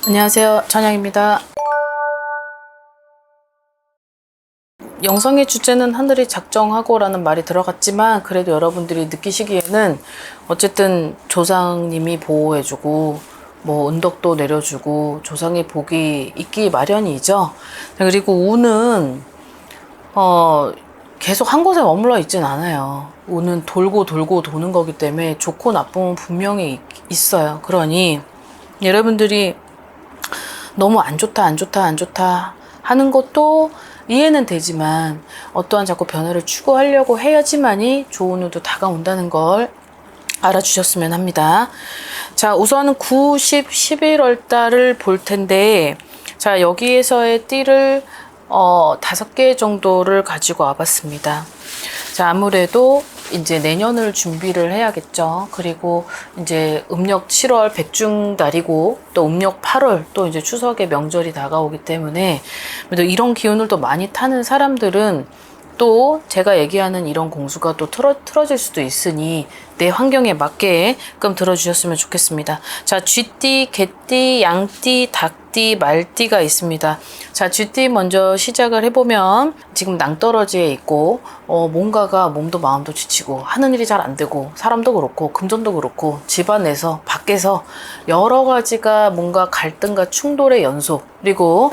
안녕하세요, 천양입니다. 영상의 주제는 하늘이 작정하고 라는 말이 들어갔지만 그래도 여러분들이 느끼시기에는 어쨌든 조상님이 보호해주고 뭐 은덕도 내려주고 조상의 복이 있기 마련이죠. 그리고 운은 계속 한 곳에 머물러 있진 않아요. 운은 돌고 돌고 도는 거기 때문에 좋고 나쁨은 분명히 있어요. 그러니 여러분들이 너무 안 좋다 하는 것도 이해는 되지만 어떠한 자꾸 변화를 추구하려고 해야지만이 좋은 운도 다가온다는 걸 알아주셨으면 합니다. 자, 우선은 9, 10, 11월 달을 볼 텐데, 자, 여기에서의 띠를 5개 정도를 가지고 와봤습니다. 자, 아무래도 이제 내년을 준비를 해야겠죠. 그리고 이제 음력 7월 백중달이고 또 음력 8월 또 이제 추석의 명절이 다가오기 때문에 이런 기운을 또 많이 타는 사람들은 또 제가 얘기하는 이런 공수가 또 틀어질 수도 있으니 내 환경에 맞게끔 들어주셨으면 좋겠습니다. 자, 쥐띠, 개띠, 양띠, 닭띠, 말띠가 있습니다. 자, 쥐띠 먼저 시작을 해보면 지금 낭떠러지에 있고 뭔가가 몸도 마음도 지치고 하는 일이 잘 안 되고 사람도 그렇고 금전도 그렇고 집안에서 밖에서 여러 가지가 뭔가 갈등과 충돌의 연속, 그리고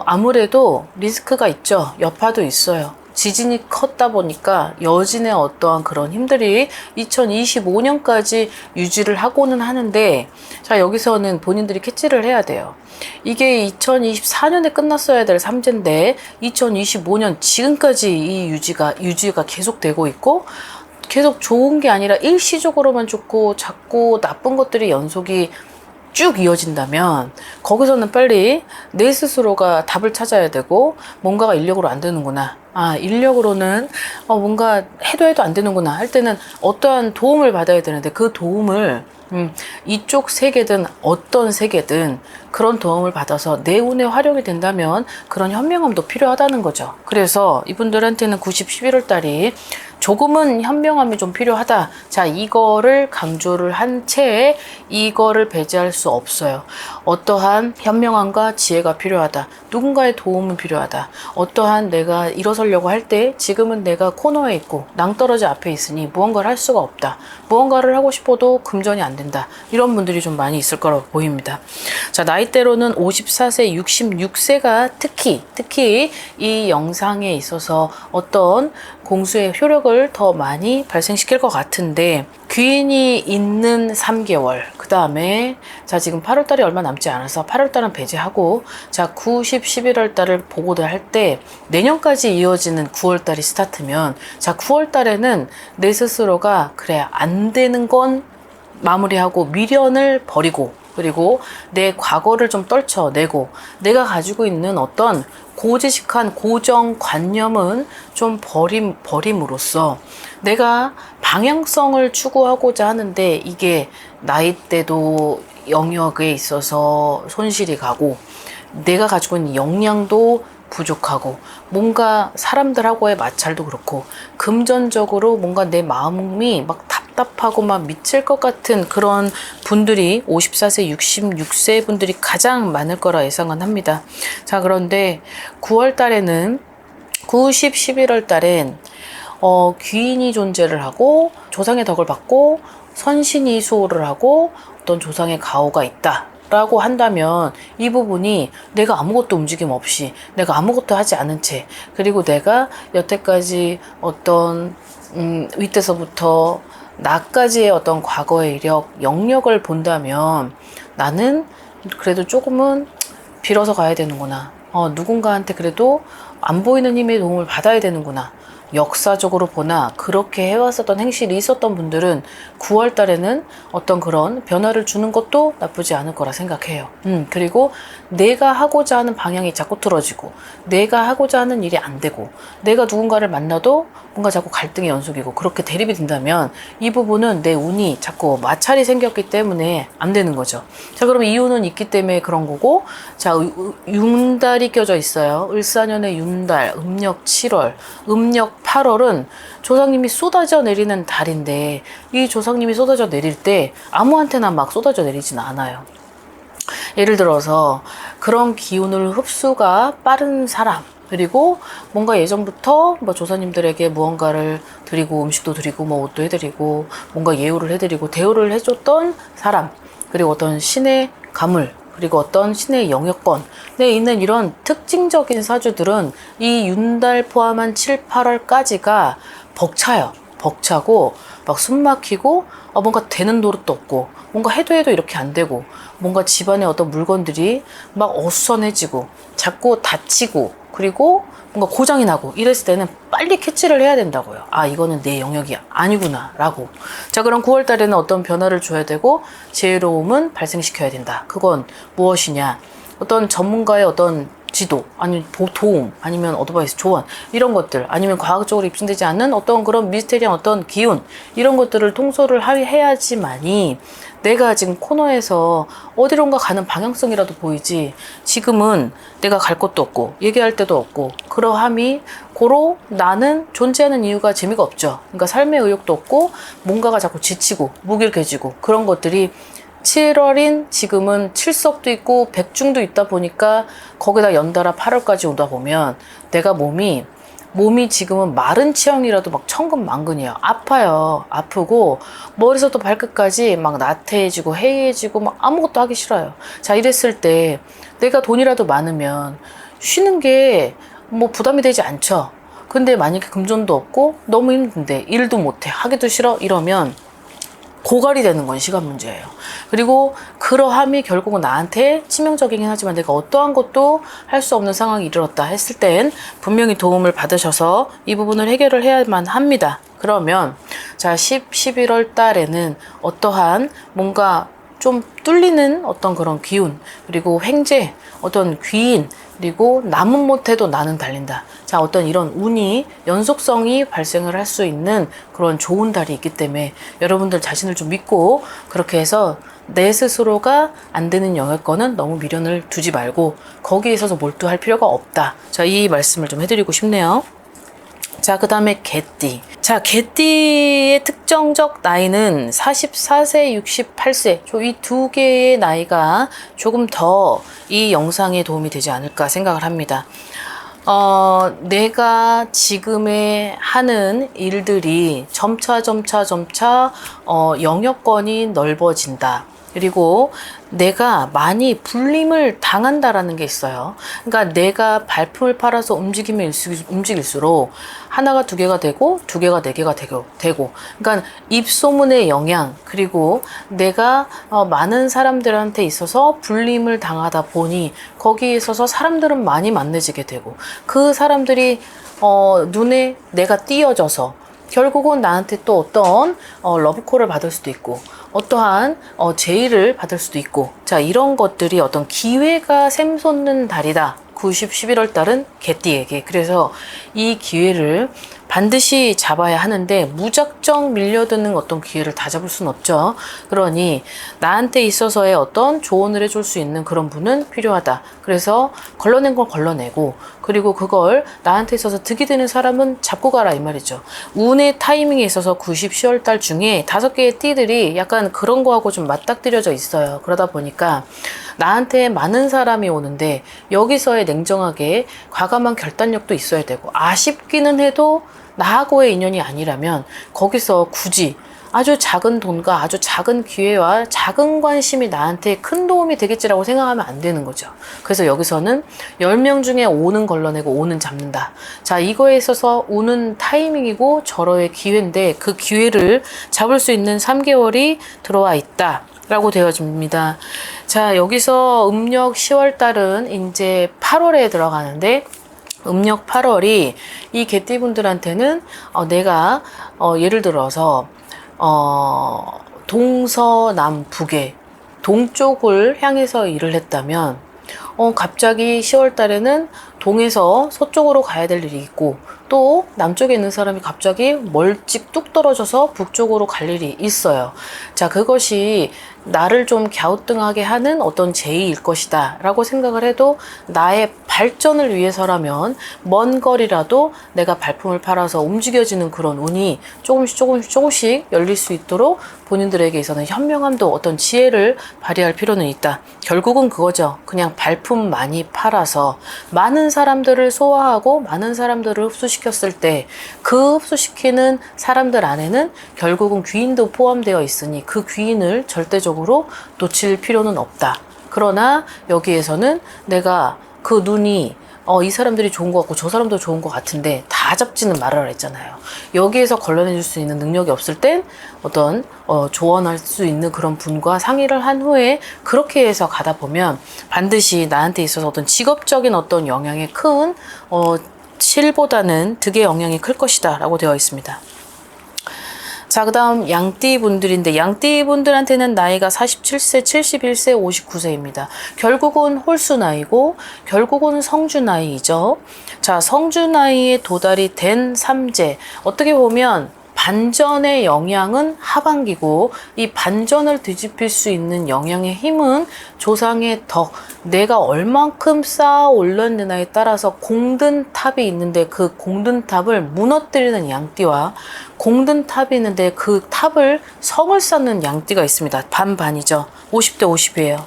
아무래도 리스크가 있죠. 여파도 있어요. 지진이 컸다 보니까 여진의 어떠한 그런 힘들이 2025년까지 유지를 하고는 하는데, 자, 여기서는 본인들이 캐치를 해야 돼요. 이게 2024년에 끝났어야 될 삼재인데 2025년 지금까지 이 유지가 계속되고 있고, 계속 좋은 게 아니라 일시적으로만 좋고 자꾸 나쁜 것들이 연속이 쭉 이어진다면 거기서는 빨리 내 스스로가 답을 찾아야 되고, 뭔가가 인력으로 안 되는구나, 인력으로는 뭔가 해도 안 되는구나 할 때는 어떠한 도움을 받아야 되는데, 그 도움을 이쪽 세계든 어떤 세계든 그런 도움을 받아서 내 운에 활용이 된다면 그런 현명함도 필요하다는 거죠. 그래서 이분들한테는 90, 11월 달이 조금은 현명함이 좀 필요하다. 자, 이거를 강조를 한 채에 이거를 배제할 수 없어요. 어떠한 현명함과 지혜가 필요하다. 누군가의 도움은 필요하다. 어떠한 내가 일어서려고 할 때 지금은 내가 코너에 있고 낭떠러지 앞에 있으니 무언가를 할 수가 없다. 무언가를 하고 싶어도 금전이 안 된다. 이런 분들이 좀 많이 있을 거라고 보입니다. 자, 나이대로는 54세, 66세가 특히 이 영상에 있어서 어떤 공수의 효력을 더 많이 발생시킬 것 같은데, 귀인이 있는 3개월, 그 다음에 자, 지금 8월달이 얼마 남지 않아서 8월달은 배제하고, 자, 9, 10, 11월달을 보고들 할 때 내년까지 이어지는 9월달이 스타트면, 자, 9월달에는 내 스스로가 그래 안 되는 건 마무리하고 미련을 버리고, 그리고 내 과거를 좀 떨쳐내고 내가 가지고 있는 어떤 고지식한 고정관념은 좀 버림으로써 내가 방향성을 추구하고자 하는데, 이게 나이대도 영역에 있어서 손실이 가고 내가 가지고 있는 역량도 부족하고 뭔가 사람들하고의 마찰도 그렇고 금전적으로 뭔가 내 마음이 막 답답하고 막 미칠 것 같은 그런 분들이 54세, 66세 분들이 가장 많을 거라 예상은 합니다. 자, 그런데 9월 달에는 9, 10, 11월 달엔 귀인이 존재를 하고 조상의 덕을 받고 선신이 수호를 하고 어떤 조상의 가호가 있다 라고 한다면, 이 부분이 내가 아무것도 움직임 없이 내가 아무것도 하지 않은 채, 그리고 내가 여태까지 어떤 윗에서부터 나까지의 어떤 과거의 이력, 영역을 본다면 나는 그래도 조금은 빌어서 가야 되는구나. 누군가한테 그래도 안 보이는 힘의 도움을 받아야 되는구나. 역사적으로 보나 그렇게 해왔었던 행실이 있었던 분들은 9월 달에는 어떤 그런 변화를 주는 것도 나쁘지 않을 거라 생각해요. 그리고 내가 하고자 하는 방향이 자꾸 틀어지고 내가 하고자 하는 일이 안 되고 내가 누군가를 만나도 뭔가 자꾸 갈등의 연속이고 그렇게 대립이 된다면 이 부분은 내 운이 자꾸 마찰이 생겼기 때문에 안 되는 거죠. 자, 그럼 이 운은 있기 때문에 그런 거고, 자, 윤달이 껴져 있어요. 을사년의 윤달, 음력 7월, 음력 8월은 조상님이 쏟아져 내리는 달인데, 이 조상님이 쏟아져 내릴 때 아무한테나 막 쏟아져 내리진 않아요. 예를 들어서 그런 기운을 흡수가 빠른 사람, 그리고 뭔가 예전부터 뭐 조사님들에게 무언가를 드리고 음식도 드리고 뭐 옷도 해드리고 뭔가 예우를 해드리고 대우를 해줬던 사람, 그리고 어떤 신의 가물, 그리고 어떤 신의 영역권에 있는 이런 특징적인 사주들은 이 윤달 포함한 7, 8월까지가 벅차요. 벅차고 막 숨 막히고 뭔가 되는 노릇도 없고 뭔가 해도 이렇게 안 되고 뭔가 집안의 어떤 물건들이 막 어수선해지고 자꾸 다치고 그리고 뭔가 고장이 나고 이랬을 때는 빨리 캐치를 해야 된다고요. 아, 이거는 내 영역이 아니구나 라고. 자, 그럼 9월 달에는 어떤 변화를 줘야 되고 지혜로움은 발생시켜야 된다. 그건 무엇이냐? 어떤 전문가의 어떤 지도, 아니면 도움, 아니면 어드바이스, 조언, 이런 것들, 아니면 과학적으로 입증되지 않는 어떤 그런 미스테리한 어떤 기운, 이런 것들을 통솔을 해야지만이 내가 지금 코너에서 어디론가 가는 방향성이라도 보이지, 지금은 내가 갈 곳도 없고 얘기할 데도 없고 그러함이 고로 나는 존재하는 이유가 재미가 없죠. 그러니까 삶의 의욕도 없고 뭔가가 자꾸 지치고 무길해지고 그런 것들이 7월인 지금은 칠섭도 있고 백중도 있다 보니까 거기다 연달아 8월까지 오다 보면 내가 몸이 지금은 마른 체형이라도 막 천근만근이에요. 아파요. 아프고 머리서부터 발끝까지 막 나태해지고 해이해지고 막 아무것도 하기 싫어요. 자, 이랬을 때 내가 돈이라도 많으면 쉬는 게 뭐 부담이 되지 않죠. 근데 만약에 금전도 없고 너무 힘든데 일도 못해 하기도 싫어 이러면 고갈이 되는 건 시간 문제예요. 그리고 그러함이 결국은 나한테 치명적이긴 하지만 내가 어떠한 것도 할 수 없는 상황이 이르렀다 했을 땐 분명히 도움을 받으셔서 이 부분을 해결을 해야만 합니다. 그러면 자, 11월 달에는 어떠한 뭔가 좀 뚫리는 어떤 그런 기운, 그리고 횡재, 어떤 귀인, 그리고 남은 못해도 나는 달린다. 자, 어떤 이런 운이, 연속성이 발생을 할 수 있는 그런 좋은 달이 있기 때문에 여러분들 자신을 좀 믿고 그렇게 해서 내 스스로가 안 되는 영역권은 너무 미련을 두지 말고 거기에 있어서 몰두할 필요가 없다. 자, 이 말씀을 좀 해드리고 싶네요. 자, 그 다음에 개띠. 자, 개띠의 특정적 나이는 44세, 68세. 이 두 개의 나이가 조금 더 이 영상에 도움이 되지 않을까 생각을 합니다. 내가 지금에 하는 일들이 점차 영역권이 넓어진다. 그리고 내가 많이 불림을 당한다라는 게 있어요. 그러니까 내가 발품을 팔아서 움직일수록 하나가 두 개가 되고 두 개가 네 개가 되고 그러니까 입소문의 영향, 그리고 내가 많은 사람들한테 있어서 불림을 당하다 보니 거기에 있어서 사람들은 많이 만나지게 되고 그 사람들이 눈에 내가 띄어져서 결국은 나한테 또 어떤 러브콜을 받을 수도 있고 어떠한 제의를 받을 수도 있고, 자, 이런 것들이 어떤 기회가 샘솟는 달이다. 11월 달은 개띠에게. 그래서 이 기회를 반드시 잡아야 하는데 무작정 밀려드는 어떤 기회를 다 잡을 수는 없죠. 그러니 나한테 있어서의 어떤 조언을 해줄 수 있는 그런 분은 필요하다. 그래서 걸러낸 걸 걸러내고, 그리고 그걸 나한테 있어서 득이 되는 사람은 잡고 가라 이 말이죠. 운의 타이밍에 있어서 10월 달 중에 5개의 띠들이 약간 그런 거하고 좀 맞닥뜨려져 있어요. 그러다 보니까 나한테 많은 사람이 오는데 여기서의 냉정하게 과감한 결단력도 있어야 되고, 아쉽기는 해도 나하고의 인연이 아니라면 거기서 굳이 아주 작은 돈과 아주 작은 기회와 작은 관심이 나한테 큰 도움이 되겠지라고 생각하면 안 되는 거죠. 그래서 여기서는 10명 중에 5는 걸러내고 5는 잡는다. 자, 이거에 있어서 오는 타이밍이고 절호의 기회인데 그 기회를 잡을 수 있는 3개월이 들어와 있다 라고 되어집니다. 자, 여기서 음력 10월 달은 이제 8월에 들어가는데, 음력 8월이 이 개띠분들한테는 내가 예를 들어서 동서남북에 동쪽을 향해서 일을 했다면 갑자기 10월 달에는 동에서 서쪽으로 가야 될 일이 있고, 또 남쪽에 있는 사람이 갑자기 멀찍 뚝 떨어져서 북쪽으로 갈 일이 있어요. 자, 그것이 나를 좀 갸우뚱하게 하는 어떤 제의일 것이다 라고 생각을 해도 나의 발전을 위해서라면 먼 거리라도 내가 발품을 팔아서 움직여지는 그런 운이 조금씩 열릴 수 있도록 본인들에게 있어서는 현명함도 어떤 지혜를 발휘할 필요는 있다. 결국은 그거죠. 그냥 발품 많이 팔아서 많은 사람들을 소화하고 많은 사람들을 흡수시켰을 때 그 흡수시키는 사람들 안에는 결국은 귀인도 포함되어 있으니 그 귀인을 절대적으로 놓칠 필요는 없다. 그러나 여기에서는 내가 그 눈이 이 사람들이 좋은 것 같고 저 사람도 좋은 것 같은데 다 잡지는 말아라 했잖아요. 여기에서 걸러내줄 수 있는 능력이 없을 땐 어떤 조언할 수 있는 그런 분과 상의를 한 후에 그렇게 해서 가다 보면 반드시 나한테 있어서 어떤 직업적인 어떤 영향이 큰 실보다는 득의 영향이 클 것이다 라고 되어 있습니다. 자, 그 다음 양띠 분들인데 양띠 분들한테는 나이가 47세, 71세, 59세입니다. 결국은 홀수 나이고 결국은 성주 나이이죠. 자, 성주 나이에 도달이 된 삼재. 어떻게 보면 반전의 영향은 하반기고 이 반전을 뒤집힐 수 있는 영향의 힘은 조상의 덕, 내가 얼만큼 쌓아 올렸느냐에 따라서 공든 탑이 있는데 그 공든 탑을 무너뜨리는 양띠와 공든 탑이 있는데 그 탑을 성을 쌓는 양띠가 있습니다. 반반이죠. 50대 50이에요.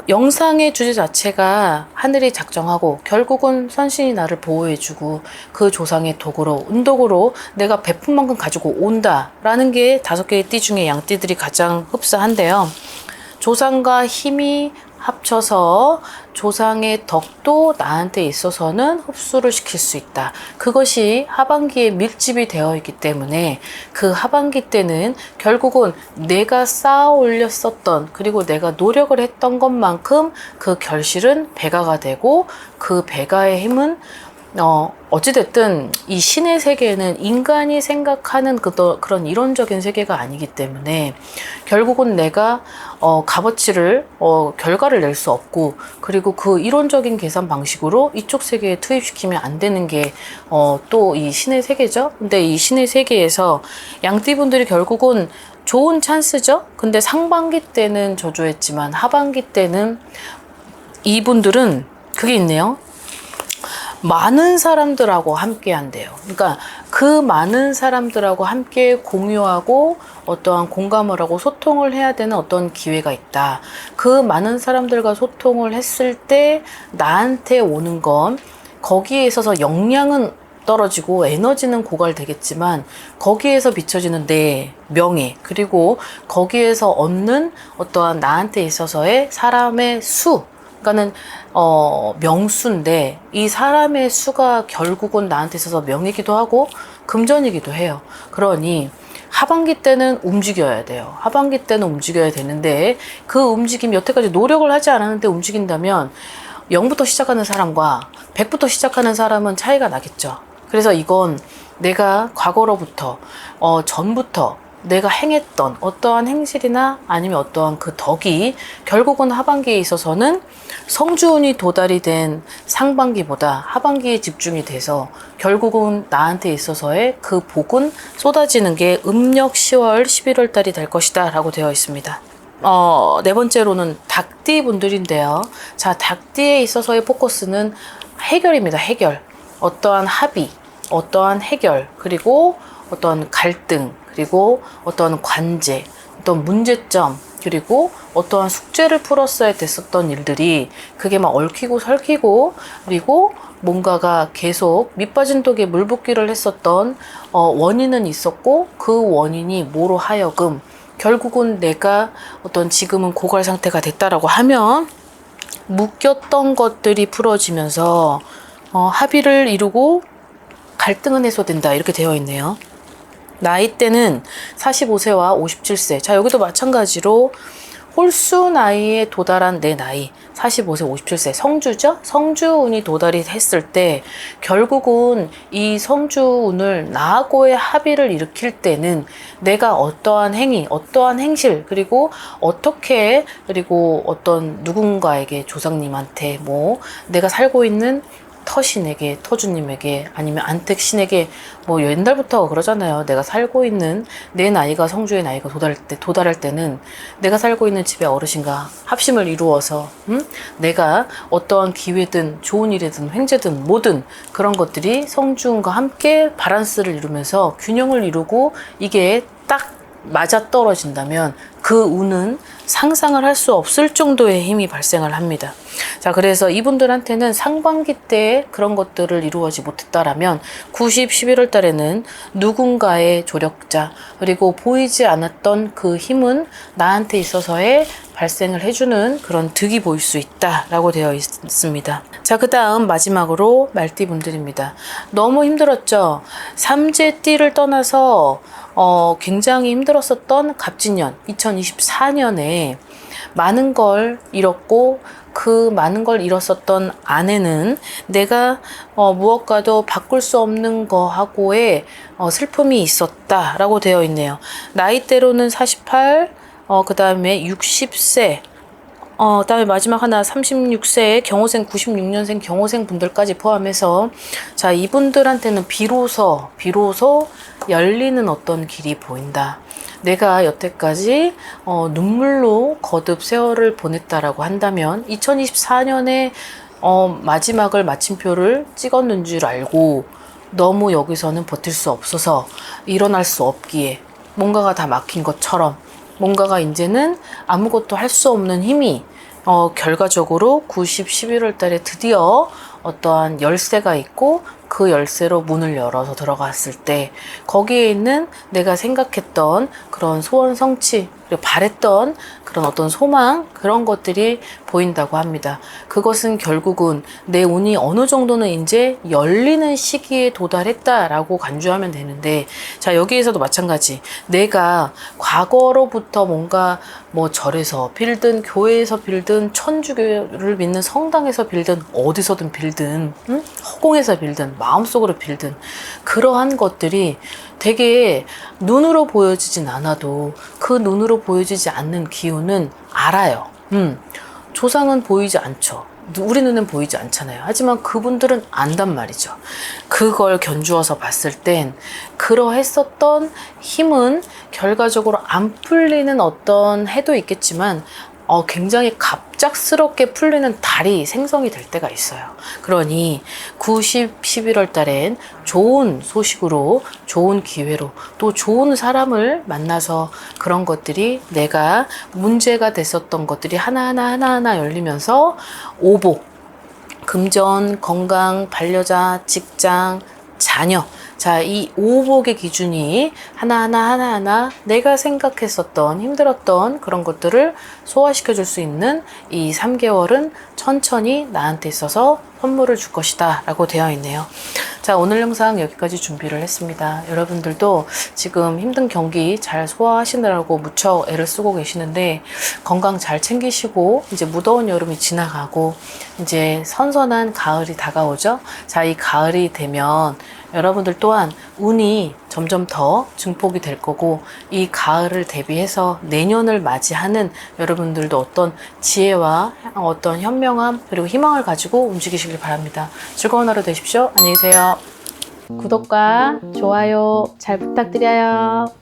영상의 주제 자체가 하늘이 작정하고 결국은 선신이 나를 보호해주고 그 조상의 덕으로 운덕으로 내가 베푼 만큼 가지고 온다라는 게 5개의 띠 중에 양띠들이 가장 흡사한데요. 조상과 힘이 합쳐서 조상의 덕도 나한테 있어서는 흡수를 시킬 수 있다. 그것이 하반기에 밀집이 되어 있기 때문에 그 하반기 때는 결국은 내가 쌓아 올렸었던 그리고 내가 노력을 했던 것만큼 그 결실은 배가가 되고 그 배가의 힘은 어찌됐든 이 신의 세계는 인간이 생각하는 그런 이론적인 세계가 아니기 때문에 결국은 내가 값어치를 결과를 낼 수 없고 그리고 그 이론적인 계산 방식으로 이쪽 세계에 투입시키면 안 되는 게 또 이 신의 세계죠. 근데 이 신의 세계에서 양띠분들이 결국은 좋은 찬스죠. 근데 상반기 때는 저조했지만 하반기 때는 이분들은 그게 있네요. 많은 사람들하고 함께 한대요. 그러니까 그 많은 사람들하고 함께 공유하고 어떠한 공감을 하고 소통을 해야 되는 어떤 기회가 있다. 그 많은 사람들과 소통을 했을 때 나한테 오는 건 거기에 있어서 역량은 떨어지고 에너지는 고갈되겠지만 거기에서 비춰지는 내 명예 그리고 거기에서 얻는 어떠한 나한테 있어서의 사람의 수 그러니까는 명수인데 이 사람의 수가 결국은 나한테 있어서 명이기도 하고 금전이기도 해요. 그러니 하반기 때는 움직여야 돼요. 하반기 때는 움직여야 되는데 그 움직임 여태까지 노력을 하지 않았는데 움직인다면 0부터 시작하는 사람과 100부터 시작하는 사람은 차이가 나겠죠. 그래서 이건 내가 과거로부터 전부터 내가 행했던 어떠한 행실이나 아니면 어떠한 그 덕이 결국은 하반기에 있어서는 성주운이 도달이 된 상반기보다 하반기에 집중이 돼서 결국은 나한테 있어서의 그 복은 쏟아지는 게 음력 10월, 11월 달이 될 것이다 라고 되어 있습니다. 네 번째로는 닭띠 분들인데요. 자, 닭띠에 있어서의 포커스는 해결입니다. 해결. 어떠한 합의, 어떠한 해결, 그리고 어떠한 갈등, 그리고 어떠한 관제, 어떤 문제점, 그리고 어떠한 숙제를 풀었어야 됐었던 일들이 그게 막 얽히고 설키고 그리고 뭔가가 계속 밑빠진 독에 물 붓기를 했었던 원인은 있었고 그 원인이 뭐로 하여금 결국은 내가 어떤 지금은 고갈 상태가 됐다라고 하면 묶였던 것들이 풀어지면서 합의를 이루고 갈등은 해소된다 이렇게 되어 있네요. 나이대는 45세와 57세. 자, 여기도 마찬가지로 홀수 나이에 도달한 내 나이 45세, 57세 성주죠? 성주운이 도달이 했을 때 결국은 이 성주운을 나하고의 합의를 일으킬 때는 내가 어떠한 행위, 어떠한 행실 그리고 어떻게 그리고 어떤 누군가에게 조상님한테 뭐 내가 살고 있는 터신에게, 터주님에게, 아니면 안택신에게, 뭐 옛날부터 그러잖아요. 내가 살고 있는 내 나이가, 성주의 나이가 도달할 때는 내가 살고 있는 집의 어르신과 합심을 이루어서 내가 어떠한 기회든 좋은 일이든 횡재든 뭐든 그런 것들이 성주운과 함께 바란스를 이루면서 균형을 이루고 이게 딱 맞아 떨어진다면 그 운은 상상을 할 수 없을 정도의 힘이 발생을 합니다. 자, 그래서 이분들한테는 상반기 때 그런 것들을 이루어지 못했다라면 90, 11월 달에는 누군가의 조력자, 그리고 보이지 않았던 그 힘은 나한테 있어서의 발생을 해주는 그런 득이 보일 수 있다라고 되어 있습니다. 자, 그 다음 마지막으로 말띠분들입니다. 너무 힘들었죠? 삼재띠를 떠나서 굉장히 힘들었었던 갑진년 2024년에 많은 걸 잃었고 그 많은 걸 잃었었던 안에는 내가 무엇과도 바꿀 수 없는 거하고의 슬픔이 있었다라고 되어 있네요. 나이대로는 48, 그 다음에 60세, 그다음에 마지막 하나 36세의 경호생 96년생 경호생 분들까지 포함해서 자, 이분들한테는 비로소 열리는 어떤 길이 보인다. 내가 여태까지 눈물로 거듭 세월을 보냈다라고 한다면 2024년에 마지막을 마침표를 찍었는 줄 알고 너무 여기서는 버틸 수 없어서 일어날 수 없기에 뭔가가 다 막힌 것처럼 뭔가가 이제는 아무것도 할 수 없는 힘이 결과적으로 90, 11월 달에 드디어 어떠한 열쇠가 있고 그 열쇠로 문을 열어서 들어갔을 때 거기에 있는 내가 생각했던 그런 소원 성취, 그리고 바랬던 그런 어떤 소망, 그런 것들이 보인다고 합니다. 그것은 결국은 내 운이 어느 정도는 이제 열리는 시기에 도달했다라고 간주하면 되는데, 자, 여기에서도 마찬가지. 내가 과거로부터 뭔가 뭐 절에서 빌든 교회에서 빌든 천주교를 믿는 성당에서 빌든 어디서든 빌든 허공에서 빌든 마음속으로 빌든 그러한 것들이 되게 눈으로 보여지진 않아도 그 눈으로 보여지지 않는 기운은 알아요. 조상은 보이지 않죠. 우리 눈엔 보이지 않잖아요. 하지만 그분들은 안단 말이죠. 그걸 견주어서 봤을 땐 그러했었던 힘은 결과적으로 안 풀리는 어떤 해도 있겠지만 굉장히 갑작스럽게 풀리는 달이 생성이 될 때가 있어요. 그러니 90, 11월 달엔 좋은 소식으로, 좋은 기회로, 또 좋은 사람을 만나서 그런 것들이 내가 문제가 됐었던 것들이 하나하나 열리면서 오복, 금전, 건강, 반려자, 직장, 자녀, 자, 이 오복의 기준이 하나하나 내가 생각했었던 힘들었던 그런 것들을 소화시켜 줄 수 있는 이 3개월은 천천히 나한테 있어서 선물을 줄 것이다 라고 되어 있네요. 자, 오늘 영상 여기까지 준비를 했습니다. 여러분들도 지금 힘든 경기 잘 소화하시느라고 무척 애를 쓰고 계시는데 건강 잘 챙기시고 이제 무더운 여름이 지나가고 이제 선선한 가을이 다가오죠. 자, 이 가을이 되면 여러분들 또한 운이 점점 더 증폭이 될 거고 이 가을을 대비해서 내년을 맞이하는 여러분들도 어떤 지혜와 어떤 현명함 그리고 희망을 가지고 움직이시길 바랍니다. 즐거운 하루 되십시오. 안녕히 계세요. 구독과 좋아요 잘 부탁드려요.